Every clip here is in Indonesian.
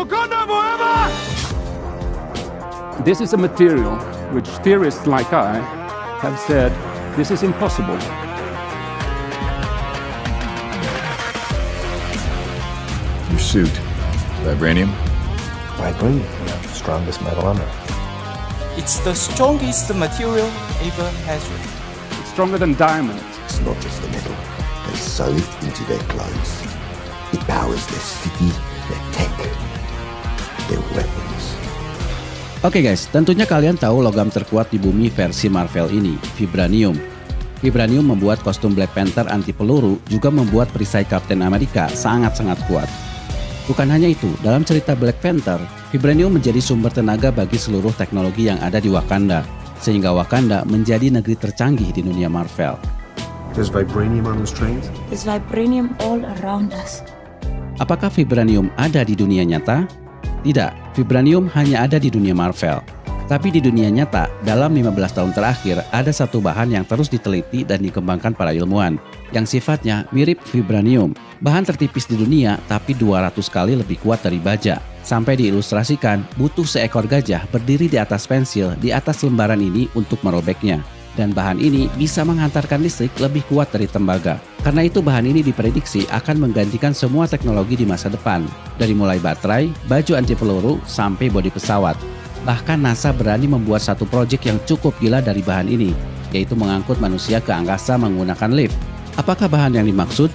Wakanda forever! This is a material which theorists like I have said this is impossible. Your suit, vibranium? Vibranium, the strongest metal on Earth. It's the strongest material ever measured. It's stronger than diamond. It's not just the metal. They sew it into their clothes. It powers their city, their tech, their weapons. Oke guys, tentunya kalian tahu logam terkuat di bumi versi Marvel ini, vibranium. Vibranium membuat kostum Black Panther anti peluru, juga membuat perisai Captain America sangat-sangat kuat. Bukan hanya itu, dalam cerita Black Panther, vibranium menjadi sumber tenaga bagi seluruh teknologi yang ada di Wakanda, sehingga Wakanda menjadi negeri tercanggih di dunia Marvel. There's vibranium on those trains? There's vibranium all around us. Apakah vibranium ada di dunia nyata? Tidak, vibranium hanya ada di dunia Marvel. Tapi di dunia nyata, dalam 15 tahun terakhir, ada satu bahan yang terus diteliti dan dikembangkan para ilmuwan, yang sifatnya mirip vibranium. Bahan tertipis di dunia, tapi 200 kali lebih kuat dari baja. Sampai diilustrasikan, butuh seekor gajah berdiri di atas pensil di atas lembaran ini untuk merobeknya. Dan bahan ini bisa menghantarkan listrik lebih kuat dari tembaga. Karena itu bahan ini diprediksi akan menggantikan semua teknologi di masa depan. Dari mulai baterai, baju anti peluru, sampai bodi pesawat. Bahkan NASA berani membuat satu proyek yang cukup gila dari bahan ini, yaitu mengangkut manusia ke angkasa menggunakan lift. Apakah bahan yang dimaksud?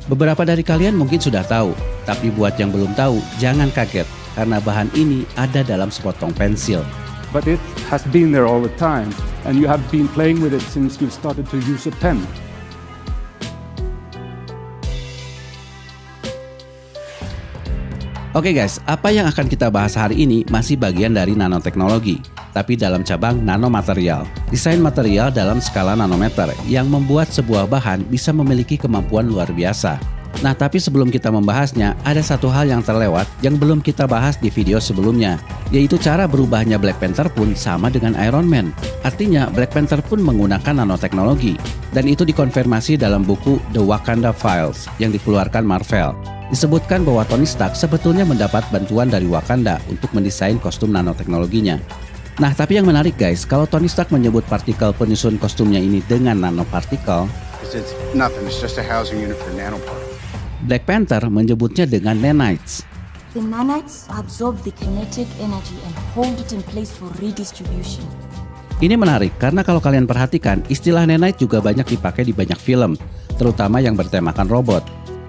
Beberapa dari kalian mungkin sudah tahu, tapi buat yang belum tahu, jangan kaget, karena bahan ini ada dalam sepotong pensil. But it has been there all the time, and you have been playing with it since you started to use a pen. Oke guys, apa yang akan kita bahas hari ini masih bagian dari nanoteknologi, tapi dalam cabang nanomaterial. Desain material dalam skala nanometer yang membuat sebuah bahan bisa memiliki kemampuan luar biasa. Nah, tapi sebelum kita membahasnya, ada satu hal yang terlewat yang belum kita bahas di video sebelumnya, yaitu cara berubahnya Black Panther pun sama dengan Iron Man. Artinya, Black Panther pun menggunakan nanoteknologi, dan itu dikonfirmasi dalam buku The Wakanda Files yang dikeluarkan Marvel. Disebutkan bahwa Tony Stark sebetulnya mendapat bantuan dari Wakanda untuk mendesain kostum nanoteknologinya. Nah, tapi yang menarik guys, kalau Tony Stark menyebut partikel penyusun kostumnya ini dengan nanopartikel, It's nothing, it's just a housing unit for nanoparticles. Black Panther menyebutnya dengan nanites. The nanites absorb the kinetic energy and hold it in place for redistribution. Ini menarik karena kalau kalian perhatikan, istilah nanite juga banyak dipakai di banyak film, terutama yang bertemakan robot.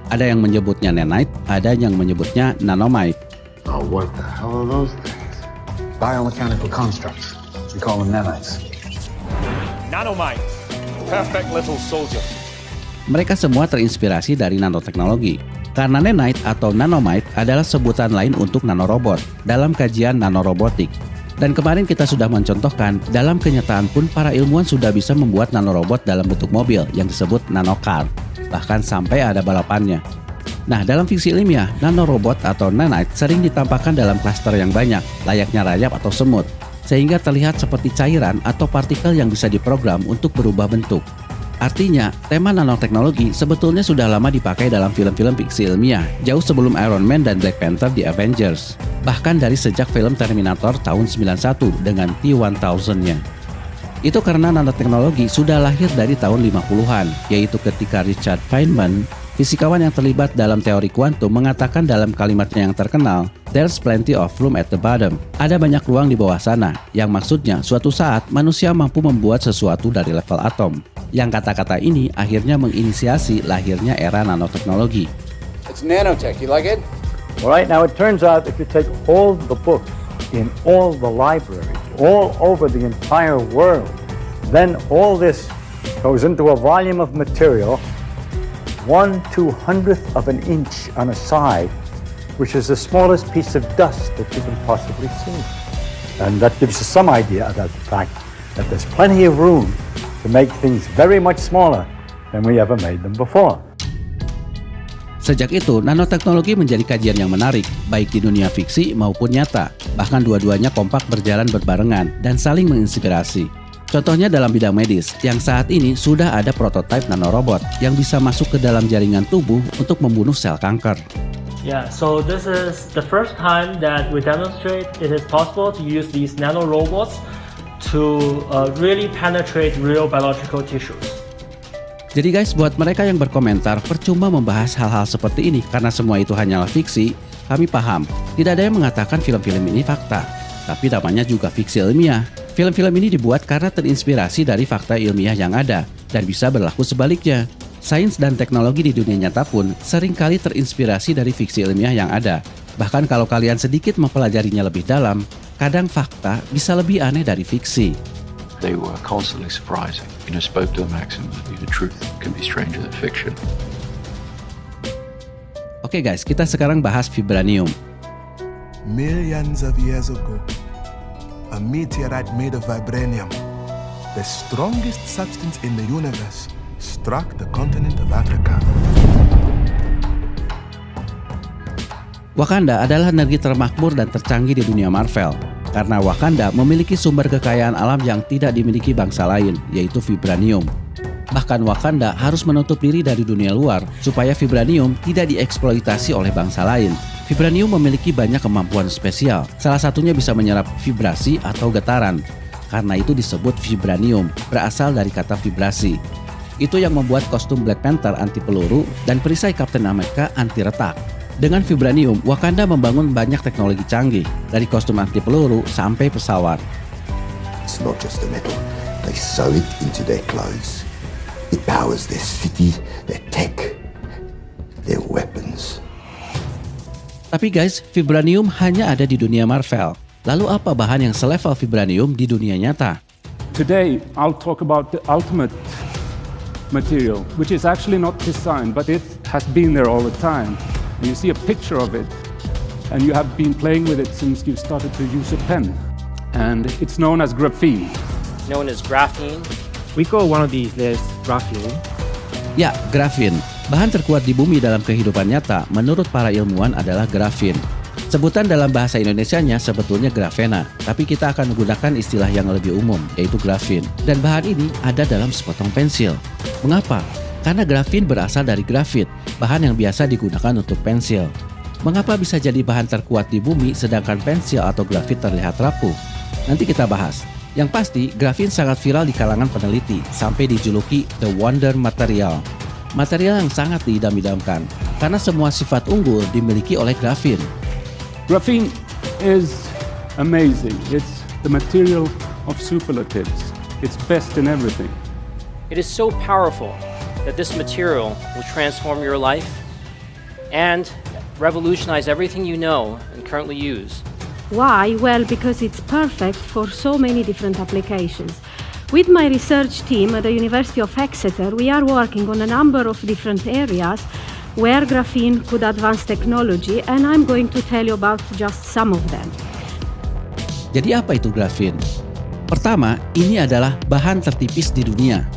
Ada yang menyebutnya nanite, ada yang menyebutnya nanomite. Oh, what the hell are those things? Biomechanical constructs. We call them nanites. Nanomites, perfect little soldiers. Mereka semua terinspirasi dari nanoteknologi. Karena nanite atau nanomite adalah sebutan lain untuk nanorobot dalam kajian nanorobotik. Dan kemarin kita sudah mencontohkan, dalam kenyataan pun para ilmuwan sudah bisa membuat nanorobot dalam bentuk mobil yang disebut nanocar. Bahkan sampai ada balapannya. Nah, dalam fiksi ilmiah, nanorobot atau nanite sering ditampakkan dalam klaster yang banyak, layaknya rayap atau semut, sehingga terlihat seperti cairan atau partikel yang bisa diprogram untuk berubah bentuk. Artinya, tema nanoteknologi sebetulnya sudah lama dipakai dalam film-film fiksi ilmiah, jauh sebelum Iron Man dan Black Panther di Avengers. Bahkan dari sejak film Terminator tahun 91 dengan T-1000-nya. Itu karena nanoteknologi sudah lahir dari tahun 50-an, yaitu ketika Richard Feynman, fisikawan yang terlibat dalam teori kuantum, mengatakan dalam kalimatnya yang terkenal, "There's plenty of room at the bottom." Ada banyak ruang di bawah sana, yang maksudnya suatu saat manusia mampu membuat sesuatu dari level atom. Yang kata-kata ini akhirnya menginisiasi lahirnya era nanoteknologi. It's nanotech, you like it? All right, now it turns out if you take all the books in all the libraries, all over the entire world, then all this goes into a volume of material 1/200th of an inch on a side, which is the smallest piece of dust that you can possibly see. And that gives you some idea about the fact that there's plenty of room to make things very much smaller than we ever made them before. Sejak itu, nanoteknologi menjadi kajian yang menarik, baik di dunia fiksi maupun nyata. Bahkan dua-duanya kompak berjalan berbarengan dan saling menginspirasi. Contohnya dalam bidang medis, yang saat ini sudah ada prototipe nanorobot yang bisa masuk ke dalam jaringan tubuh untuk membunuh sel kanker. Yeah, so this is the first time that we demonstrate it is possible to use these nanorobots to really penetrate real biological tissues. Jadi guys, buat mereka yang berkomentar percuma membahas hal-hal seperti ini karena semua itu hanyalah fiksi, kami paham. Tidak ada yang mengatakan film-film ini fakta, tapi namanya juga fiksi ilmiah. Film-film ini dibuat karena terinspirasi dari fakta ilmiah yang ada dan bisa berlaku sebaliknya. Sains dan teknologi di dunia nyata pun seringkali terinspirasi dari fiksi ilmiah yang ada. Bahkan kalau kalian sedikit mempelajarinya lebih dalam, kadang fakta bisa lebih aneh dari fiksi. They were constantly surprising. Spoke to a maxim that the truth can be stranger than fiction. Oke guys, kita sekarang bahas vibranium. Millions of years ago, a meteorite made of vibranium, the strongest substance in the universe, struck the continent of Africa. Wakanda adalah negeri termakmur dan tercanggih di dunia Marvel. Karena Wakanda memiliki sumber kekayaan alam yang tidak dimiliki bangsa lain, yaitu vibranium. Bahkan Wakanda harus menutup diri dari dunia luar supaya vibranium tidak dieksploitasi oleh bangsa lain. Vibranium memiliki banyak kemampuan spesial, salah satunya bisa menyerap vibrasi atau getaran. Karena itu disebut vibranium, berasal dari kata vibrasi. Itu yang membuat kostum Black Panther anti peluru dan perisai Captain America anti retak. Dengan vibranium, Wakanda membangun banyak teknologi canggih, dari kostum anti peluru sampai pesawat. It's not just the metal. They sew it into their clothes. It powers their city, their tech, their weapons. Tapi guys, vibranium hanya ada di dunia Marvel. Lalu apa bahan yang selevel vibranium di dunia nyata? Today, I'll talk about the ultimate material, which is actually not designed, but it has been there all the time. You see a picture of it, and you have been playing with it since you started to use a pen. And it's known as graphene. Known as graphene. We call one of these layers graphene. Ya, grafin. Bahan terkuat di bumi dalam kehidupan nyata menurut para ilmuwan adalah grafin. Sebutan dalam bahasa Indonesianya sebetulnya grafena, tapi kita akan menggunakan istilah yang lebih umum, yaitu grafin. Dan bahan ini ada dalam sepotong pensil. Mengapa? Karena grafin berasal dari grafit, bahan yang biasa digunakan untuk pensil. Mengapa bisa jadi bahan terkuat di bumi sedangkan pensil atau grafit terlihat rapuh? Nanti kita bahas. Yang pasti, grafin sangat viral di kalangan peneliti sampai dijuluki The Wonder Material. Material yang sangat diidam-idamkan karena semua sifat unggul dimiliki oleh grafin. Graphene is amazing. It's the material of superlatives. It's best in everything. It is so powerful that this material will transform your life and revolutionize everything you know and currently use. Why? Well, because it's perfect for so many different applications. With my research team at the University of Exeter, we are working on a number of different areas where graphene could advance technology, and I'm going to tell you about just some of them. Jadi apa itu grafin? Pertama, ini adalah bahan tertipis di dunia.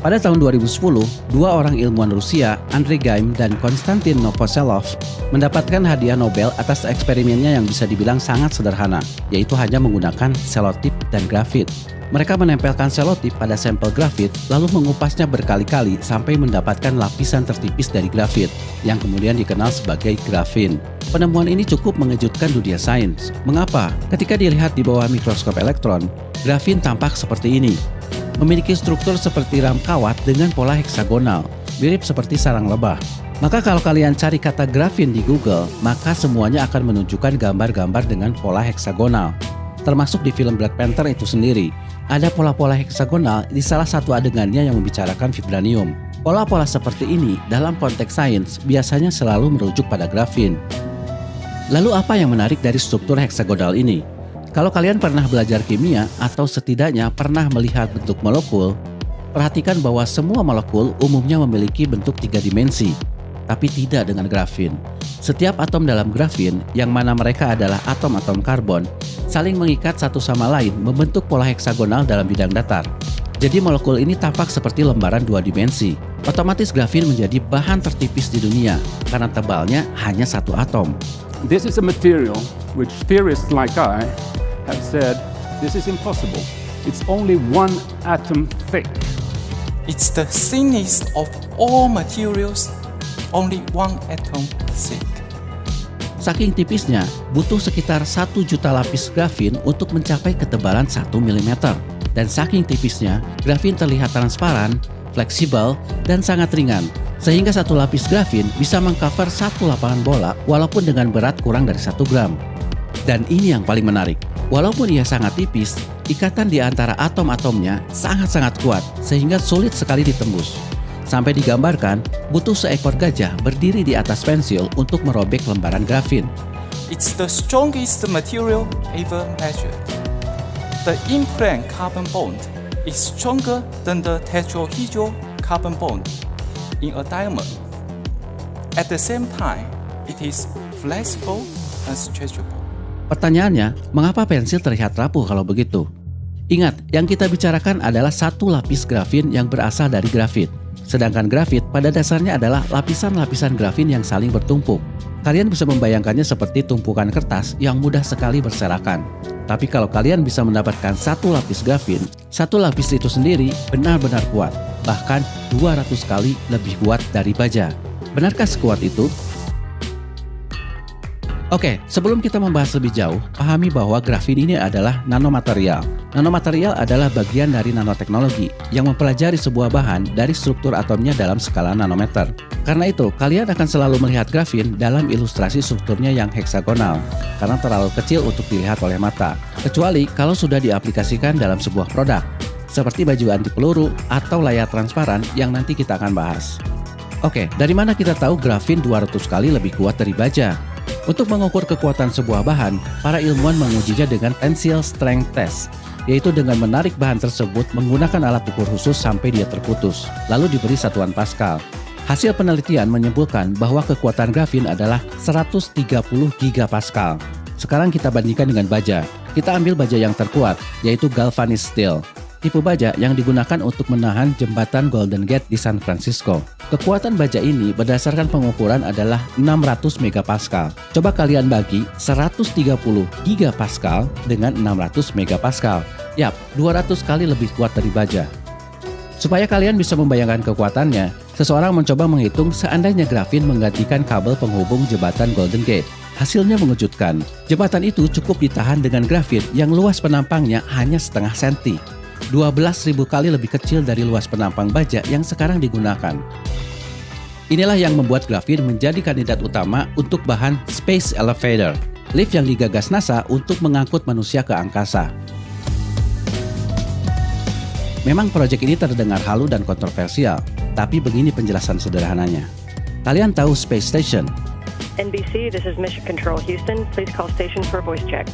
Pada tahun 2010, dua orang ilmuwan Rusia, Andrei Geim dan Konstantin Novoselov, mendapatkan hadiah Nobel atas eksperimennya yang bisa dibilang sangat sederhana, yaitu hanya menggunakan selotip dan grafit. Mereka menempelkan selotip pada sampel grafit, lalu mengupasnya berkali-kali sampai mendapatkan lapisan tertipis dari grafit, yang kemudian dikenal sebagai grafin. Penemuan ini cukup mengejutkan dunia sains. Mengapa? Ketika dilihat di bawah mikroskop elektron, grafin tampak seperti ini. Memiliki struktur seperti ram kawat dengan pola heksagonal, mirip seperti sarang lebah. Maka kalau kalian cari kata grafin di Google, maka semuanya akan menunjukkan gambar-gambar dengan pola heksagonal. Termasuk di film Black Panther itu sendiri, ada pola-pola heksagonal di salah satu adegannya yang membicarakan vibranium. Pola-pola seperti ini dalam konteks sains biasanya selalu merujuk pada grafin. Lalu apa yang menarik dari struktur heksagonal ini? Kalau kalian pernah belajar kimia atau setidaknya pernah melihat bentuk molekul, perhatikan bahwa semua molekul umumnya memiliki bentuk 3 dimensi, tapi tidak dengan grafin. Setiap atom dalam grafin, yang mana mereka adalah atom-atom karbon, saling mengikat satu sama lain membentuk pola heksagonal dalam bidang datar. Jadi molekul ini tampak seperti lembaran 2 dimensi. Otomatis grafin menjadi bahan tertipis di dunia karena tebalnya hanya 1 atom. This is a material which theorists like I have said this is impossible. It's only 1 atom thick. It's the thinnest of all materials, only 1 atom thick. Saking tipisnya, butuh sekitar 1 juta lapis grafin untuk mencapai ketebalan 1 mm. Dan saking tipisnya, grafin terlihat transparan, fleksibel, dan sangat ringan. Sehingga satu lapis grafin bisa mengcover satu lapangan bola walaupun dengan berat kurang dari 1 gram. Dan ini yang paling menarik. Walaupun ia sangat tipis, ikatan di antara atom-atomnya sangat-sangat kuat sehingga sulit sekali ditembus. Sampai digambarkan, butuh seekor gajah berdiri di atas pensil untuk merobek lembaran grafin. It's the strongest material ever measured. The implant carbon bond is stronger than the tetrahedral carbon bond in a diamond. At the same time, it is flexible and stretchable. Pertanyaannya, mengapa pensil terlihat rapuh kalau begitu? Ingat, yang kita bicarakan adalah satu lapis grafin yang berasal dari grafit. Sedangkan grafit pada dasarnya adalah lapisan-lapisan grafin yang saling bertumpuk. Kalian bisa membayangkannya seperti tumpukan kertas yang mudah sekali berserakan. Tapi kalau kalian bisa mendapatkan satu lapis grafin, satu lapis itu sendiri benar-benar kuat. Bahkan 200 kali lebih kuat dari baja. Benarkah sekuat itu? Oke, sebelum kita membahas lebih jauh, pahami bahwa grafin ini adalah nanomaterial. Nanomaterial adalah bagian dari nanoteknologi yang mempelajari sebuah bahan dari struktur atomnya dalam skala nanometer. Karena itu, kalian akan selalu melihat grafin dalam ilustrasi strukturnya yang heksagonal, karena terlalu kecil untuk dilihat oleh mata, kecuali kalau sudah diaplikasikan dalam sebuah produk, seperti baju anti peluru atau layar transparan yang nanti kita akan bahas. Oke, dari mana kita tahu grafin 200 kali lebih kuat dari baja? Untuk mengukur kekuatan sebuah bahan, para ilmuwan mengujinya dengan tensile strength test, yaitu dengan menarik bahan tersebut menggunakan alat ukur khusus sampai dia terputus, lalu diberi satuan Pascal. Hasil penelitian menyimpulkan bahwa kekuatan grafin adalah 130 gigapascal. Sekarang kita bandingkan dengan baja. Kita ambil baja yang terkuat, yaitu galvanized steel, tipe baja yang digunakan untuk menahan jembatan Golden Gate di San Francisco. Kekuatan baja ini berdasarkan pengukuran adalah 600 megapascal. Coba kalian bagi 130 gigapascal dengan 600 megapascal. Yap, 200 kali lebih kuat dari baja. Supaya kalian bisa membayangkan kekuatannya, seseorang mencoba menghitung seandainya grafin menggantikan kabel penghubung jembatan Golden Gate. Hasilnya mengejutkan. Jembatan itu cukup ditahan dengan grafin yang luas penampangnya hanya setengah senti. 12.000 kali lebih kecil dari luas penampang baja yang sekarang digunakan. Inilah yang membuat grafin menjadi kandidat utama untuk bahan Space Elevator, lift yang digagas NASA untuk mengangkut manusia ke angkasa. Memang proyek ini terdengar halu dan kontroversial, tapi begini penjelasan sederhananya. Kalian tahu Space Station? NBC, this is Mission Control Houston. Please call station for voice check.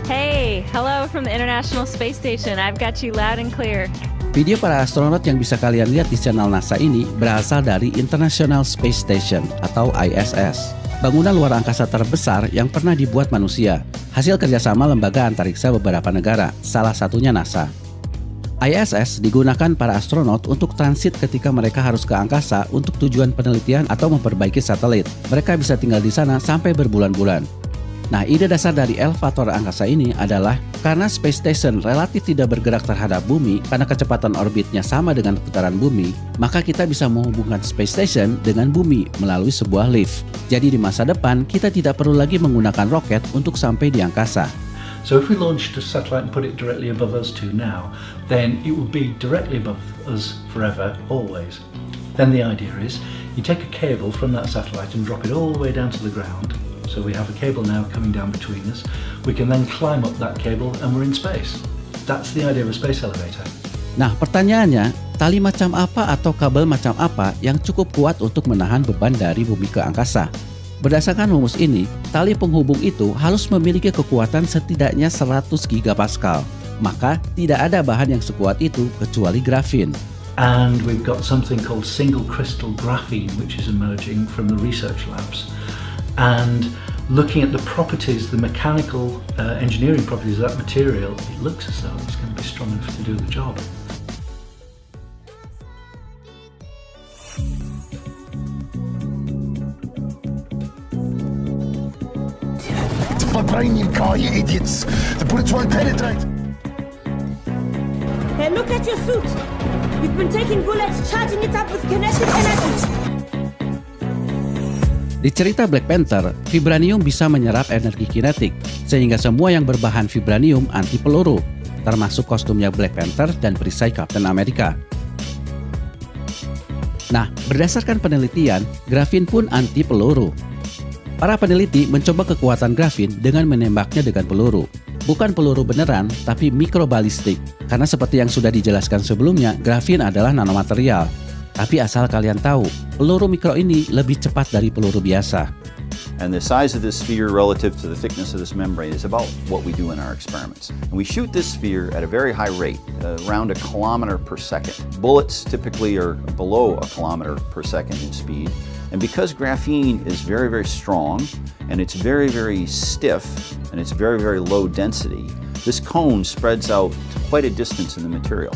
Hey, hello from the International Space Station. I've got you loud and clear. Video para astronot yang bisa kalian lihat di channel NASA ini berasal dari International Space Station atau ISS. Bangunan luar angkasa terbesar yang pernah dibuat manusia, hasil kerjasama lembaga antariksa beberapa negara, salah satunya NASA. ISS digunakan para astronot untuk transit ketika mereka harus ke angkasa untuk tujuan penelitian atau memperbaiki satelit. Mereka bisa tinggal di sana sampai berbulan-bulan. Nah, ide dasar dari elevator angkasa ini adalah karena Space Station relatif tidak bergerak terhadap bumi karena kecepatan orbitnya sama dengan putaran bumi, maka kita bisa menghubungkan Space Station dengan bumi melalui sebuah lift. Jadi di masa depan, kita tidak perlu lagi menggunakan roket untuk sampai di angkasa. So if we launched a satellite and put it directly above us two now, then it would be directly above us forever, always. Then the idea is, you take a cable from that satellite and drop it all the way down to the ground. So we have a cable now coming down between us. We can then climb up that cable and we're in space. That's the idea of a space elevator. Nah, pertanyaannya, tali macam apa atau kabel macam apa yang cukup kuat untuk menahan beban dari bumi ke angkasa? Berdasarkan rumus ini, tali penghubung itu harus memiliki kekuatan setidaknya 100 gigapascal. Maka, tidak ada bahan yang sekuat itu kecuali grafin. And we've got something called single crystal graphene, which is emerging from the research labs. And looking at the properties, the mechanical engineering properties of that material, it looks as though it's going to be strong enough to do the job. Vibranium car, you idiots! The bullets won't penetrate! Hey, look at your suit! You've been taking bullets, charging it up with kinetic energy! Di cerita Black Panther, vibranium bisa menyerap energi kinetik, sehingga semua yang berbahan vibranium anti peluru, termasuk kostumnya Black Panther dan perisai Captain America. Nah, berdasarkan penelitian, grafin pun anti peluru. Para peneliti mencoba kekuatan grafin dengan menembaknya dengan peluru. Bukan peluru beneran, tapi mikrobalistik. Karena seperti yang sudah dijelaskan sebelumnya, grafin adalah nanomaterial. Tapi asal kalian tahu, peluru mikro ini lebih cepat dari peluru biasa. And the size of this sphere relative to the thickness of this membrane is about what we do in our experiments. And we shoot this sphere at a very high rate, around 1 kilometer per second. Bullets typically are below 1 kilometer per second in speed. And because graphene is very, very strong, and it's very, very stiff, and it's very, very low density, this cone spreads out quite a distance in the material.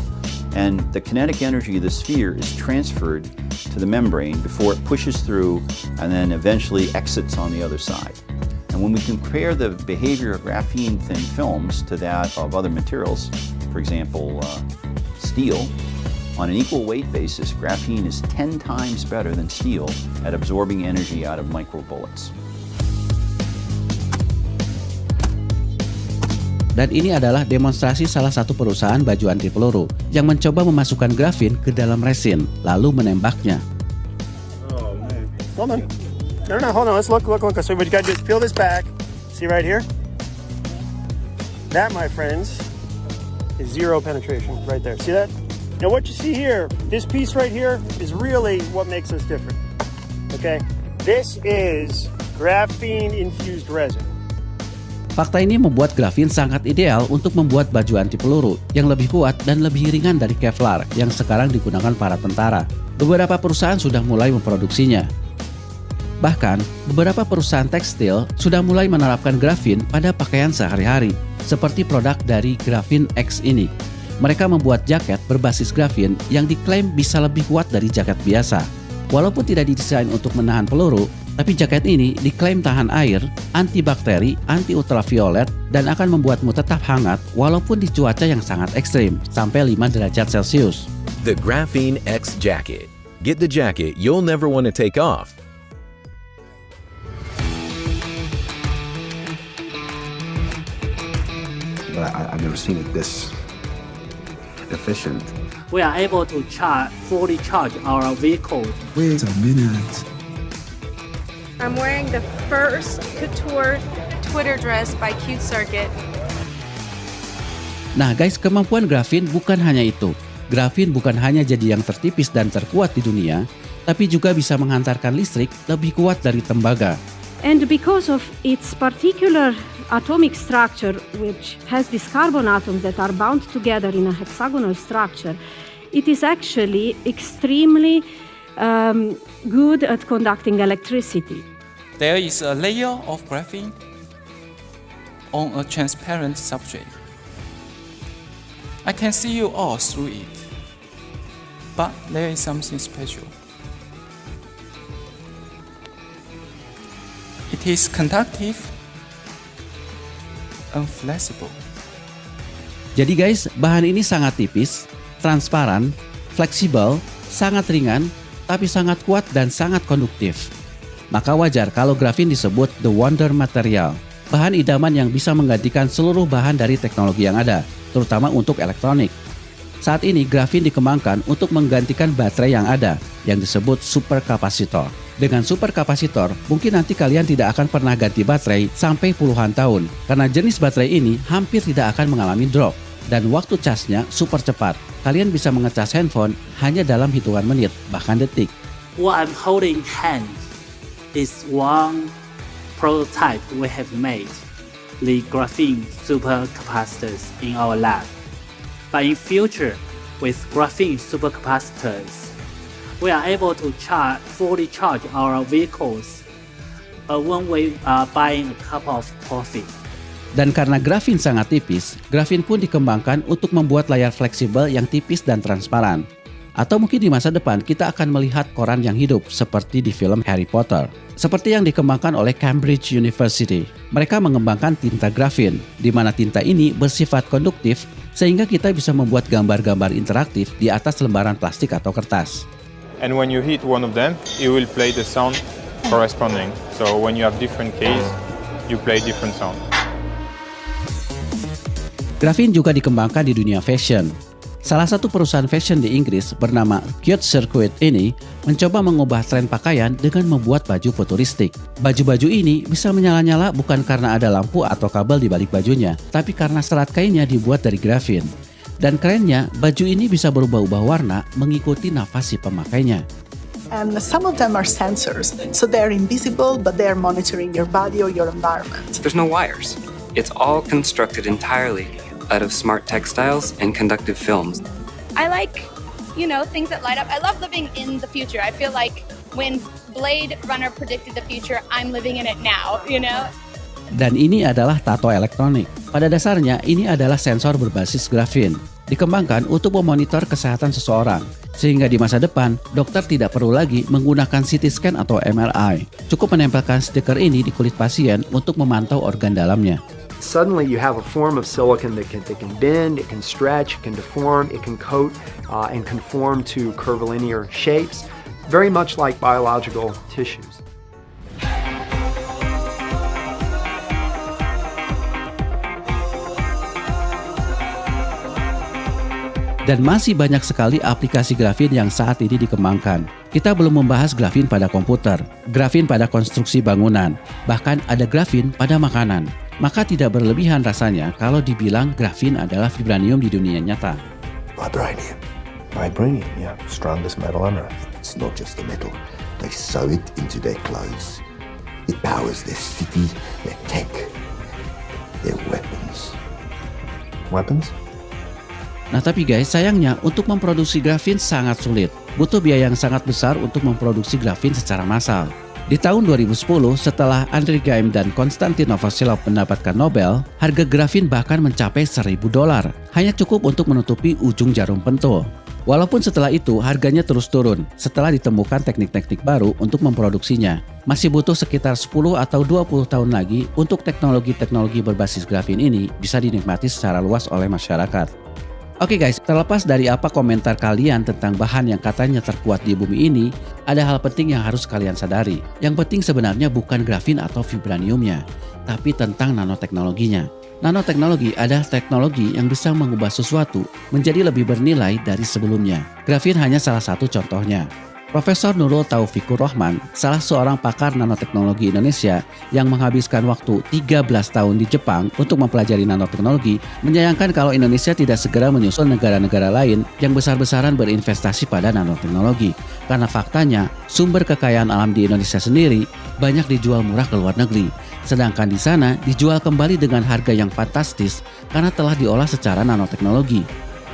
And the kinetic energy of the sphere is transferred to the membrane before it pushes through and then eventually exits on the other side. And when we compare the behavior of graphene thin films to that of other materials, for example, steel, on an equal weight basis, graphene is 10 times better than steel at absorbing energy out of micro bullets. Dan ini adalah demonstrasi salah satu perusahaan baju anti peluru yang mencoba memasukkan grafin ke dalam resin, lalu menembaknya. Oh man. Hold on. No, hold on. Let's look. So what you gotta do is peel this back. See right here? That, my friends, is zero penetration right there. See that? Now what you see here, this piece right here is really what makes us different. Okay? This is graphene-infused resin. Fakta ini membuat grafin sangat ideal untuk membuat baju anti peluru yang lebih kuat dan lebih ringan dari Kevlar yang sekarang digunakan para tentara. Beberapa perusahaan sudah mulai memproduksinya. Bahkan, beberapa perusahaan tekstil sudah mulai menerapkan grafin pada pakaian sehari-hari, seperti produk dari Graphene X ini. Mereka membuat jaket berbasis grafin yang diklaim bisa lebih kuat dari jaket biasa. Walaupun tidak didesain untuk menahan peluru, tapi jaket ini diklaim tahan air, anti-bakteri, anti-ultraviolet, dan akan membuatmu tetap hangat walaupun di cuaca yang sangat ekstrim, sampai 5 derajat Celcius. The Graphene X Jacket. Get the jacket you'll never want to take off. I've never seen it this efficient. We are able to fully charge our vehicle. Wait a minute. I'm wearing the first couture Twitter dress by Cute Circuit. Nah guys, kemampuan grafin bukan hanya itu. Grafin bukan hanya jadi yang tertipis dan terkuat di dunia, tapi juga bisa menghantarkan listrik lebih kuat dari tembaga. And because of its particular atomic structure, which has these carbon atoms that are bound together in a hexagonal structure, it is actually extremely good at conducting electricity. There is a layer of graphene on a transparent substrate. I can see you all through it, but there is something special. It is conductive and flexible. Jadi guys, bahan ini sangat tipis, transparan, fleksibel, sangat ringan, tapi sangat kuat dan sangat konduktif. Maka wajar kalau grafin disebut the wonder material, bahan idaman yang bisa menggantikan seluruh bahan dari teknologi yang ada, terutama untuk elektronik. Saat ini grafin dikembangkan untuk menggantikan baterai yang ada, yang disebut superkapasitor. Dengan superkapasitor, mungkin nanti kalian tidak akan pernah ganti baterai sampai puluhan tahun, karena jenis baterai ini hampir tidak akan mengalami drop, dan waktu casnya super cepat. Kalian bisa mengecas handphone hanya dalam hitungan menit, bahkan detik. What I'm holding in hand is one prototype we have made, the graphene supercapacitors in our lab. But in future, with graphene supercapacitors, we are able to fully charge our vehicles when we are buying a cup of coffee. Dan karena grafin sangat tipis, grafin pun dikembangkan untuk membuat layar fleksibel yang tipis dan transparan. Atau mungkin di masa depan kita akan melihat koran yang hidup seperti di film Harry Potter. Seperti yang dikembangkan oleh Cambridge University. Mereka mengembangkan tinta grafin, di mana tinta ini bersifat konduktif sehingga kita bisa membuat gambar-gambar interaktif di atas lembaran plastik atau kertas. And when you hit one of them, it will play the sound corresponding. So when you have different keys, you play different sound. Grafin juga dikembangkan di dunia fashion. Salah satu perusahaan fashion di Inggris bernama Cute Circuit ini mencoba mengubah tren pakaian dengan membuat baju futuristik. Baju-baju ini bisa menyala-nyala bukan karena ada lampu atau kabel di balik bajunya, tapi karena serat kainnya dibuat dari grafin. Dan kerennya, baju ini bisa berubah-ubah warna mengikuti nafas si pemakainya. And some of them are sensors, so they're invisible, but they're monitoring your body or your environment. There's no wires. It's all constructed entirely out of smart textiles and conductive films. I like, things that light up. I love living in the future. I feel like when Blade Runner predicted the future, I'm living in it now, Dan ini adalah tato elektronik. Pada dasarnya, ini adalah sensor berbasis grafin. Dikembangkan untuk memonitor kesehatan seseorang. Sehingga di masa depan, dokter tidak perlu lagi menggunakan CT scan atau MRI. Cukup menempelkan stiker ini di kulit pasien untuk memantau organ dalamnya. Suddenly you have a form of silicon that can bend, it can stretch, it can deform, it can coat and conform to curvilinear shapes, very much like biological tissues. Dan masih banyak sekali aplikasi grafin yang saat ini dikembangkan. Kita belum membahas grafin pada komputer, grafin pada konstruksi bangunan, bahkan ada grafin pada makanan. Maka tidak berlebihan rasanya kalau dibilang grafin adalah vibranium di dunia nyata. Vibranium. Vibranium, yeah. Strongest metal on Earth. It's not just the metal. They sew it into their clothes. It powers their city, their tech, their weapons. Weapons? Nah tapi guys, sayangnya untuk memproduksi grafin sangat sulit. Butuh biaya yang sangat besar untuk memproduksi grafin secara massal. Di tahun 2010, setelah Andrew Geim dan Konstantin Novoselov mendapatkan Nobel, harga grafin bahkan mencapai $1.000. Hanya cukup untuk menutupi ujung jarum pentul. Walaupun setelah itu harganya terus turun setelah ditemukan teknik-teknik baru untuk memproduksinya. Masih butuh sekitar 10 atau 20 tahun lagi untuk teknologi-teknologi berbasis grafin ini bisa dinikmati secara luas oleh masyarakat. Oke guys, terlepas dari apa komentar kalian tentang bahan yang katanya terkuat di bumi ini, ada hal penting yang harus kalian sadari. Yang penting sebenarnya bukan grafin atau vibraniumnya, tapi tentang nanoteknologinya. Nanoteknologi adalah teknologi yang bisa mengubah sesuatu menjadi lebih bernilai dari sebelumnya. Grafin hanya salah satu contohnya. Profesor Nurul Taufikur Rahman, salah seorang pakar nanoteknologi Indonesia yang menghabiskan waktu 13 tahun di Jepang untuk mempelajari nanoteknologi, menyayangkan kalau Indonesia tidak segera menyusul negara-negara lain yang besar-besaran berinvestasi pada nanoteknologi. Karena faktanya, sumber kekayaan alam di Indonesia sendiri banyak dijual murah ke luar negeri, sedangkan di sana dijual kembali dengan harga yang fantastis karena telah diolah secara nanoteknologi.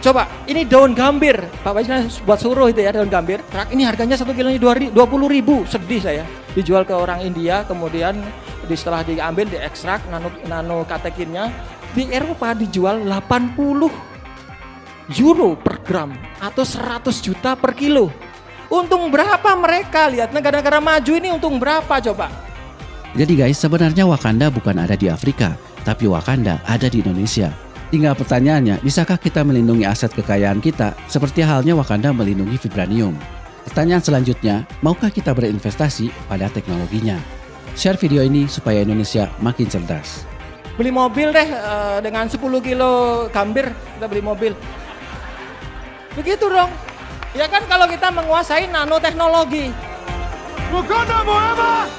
Coba, ini daun gambir. Pak Wajna buat suruh itu ya, daun gambir. Ini harganya 1 kilonya 20.000. Sedih saya. Dijual ke orang India, kemudian setelah diambil, diekstrak, nano katekinnya. Di Eropa dijual 80 euro per gram atau 100 juta per kilo. Untung berapa mereka? Lihat negara-negara maju ini untung berapa coba? Jadi guys, sebenarnya Wakanda bukan ada di Afrika, tapi Wakanda ada di Indonesia. Tinggal pertanyaannya, bisakah kita melindungi aset kekayaan kita seperti halnya Wakanda melindungi vibranium? Pertanyaan selanjutnya, maukah kita berinvestasi pada teknologinya? Share video ini supaya Indonesia makin cerdas. Beli mobil deh dengan 10 kilo gambir, kita beli mobil. Begitu dong. Ya kan kalau kita menguasai nanoteknologi. Wakanda forever!